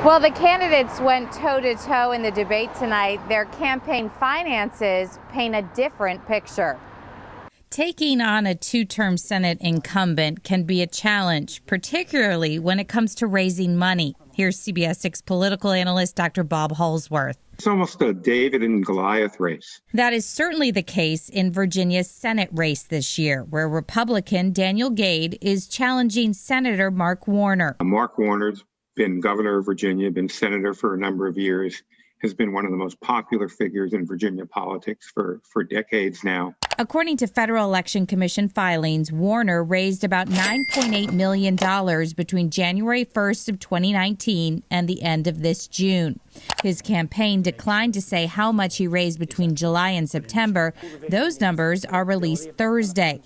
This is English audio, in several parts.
Well, the candidates went toe-to-toe in the debate tonight. Their campaign finances paint a different picture. Taking on a two-term Senate incumbent can be a challenge, particularly when it comes to raising money. Here's CBS 6 political analyst Dr. Bob Holsworth. It's almost a David and Goliath race. That is certainly the case in Virginia's Senate race this year, where Republican Daniel Gade is challenging Senator Mark Warner. Mark Warner's been governor of Virginia, been senator for a number of years, has been one of the most popular figures in Virginia politics for decades now. According to Federal Election Commission filings, Warner raised about $9.8 million between January 1st of 2019 and the end of this June. His campaign declined to say how much he raised between July and September. Those numbers are released Thursday.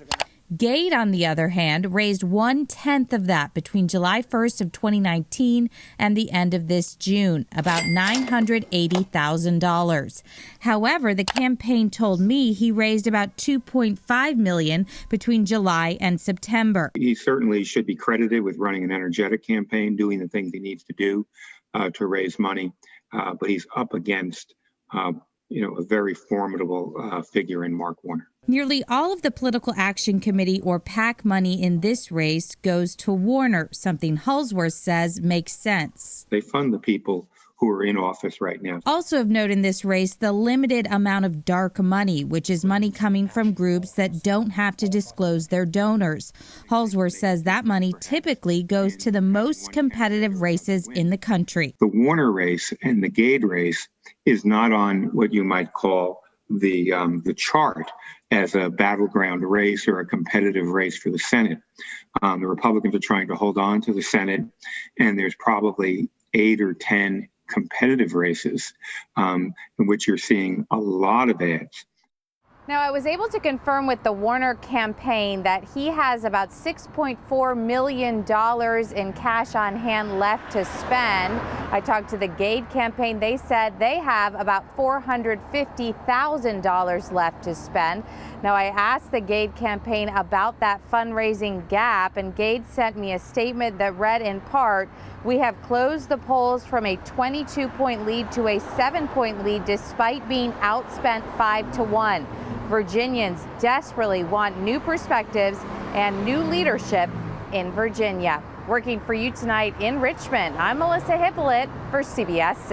Gade, on the other hand, raised 1/10 of that between July 1st of 2019 and the end of this June, about $980,000. However, the campaign told me he raised about $2.5 million between July and September. He certainly should be credited with running an energetic campaign, doing the things he needs to do to raise money, but he's up against a very formidable figure in Mark Warner. Nearly all of the Political Action Committee or PAC money in this race goes to Warner, something Holsworth says makes sense. They fund the people who are in office right now. Also of note in this race, the limited amount of dark money, which is money coming from groups that don't have to disclose their donors. Holsworth says that money typically goes to the most competitive races in the country. The Warner race and the Gade race is not on what you might call the chart as a battleground race or a competitive race for the Senate. The Republicans are trying to hold on to the Senate, and there's probably 8 or 10 competitive races in which you're seeing a lot of ads. Now, I was able to confirm with the Warner campaign that he has about $6.4 million in cash on hand left to spend. I talked to the Gade campaign. They said they have about $450,000 left to spend. Now, I asked the Gade campaign about that fundraising gap, and Gade sent me a statement that read in part, "We have closed the polls from a 22-point lead to a 7-point lead despite being outspent 5-1. Virginians desperately want new perspectives and new leadership in Virginia." Working for you tonight in Richmond, I'm Melissa Hippolyte for CBS 6.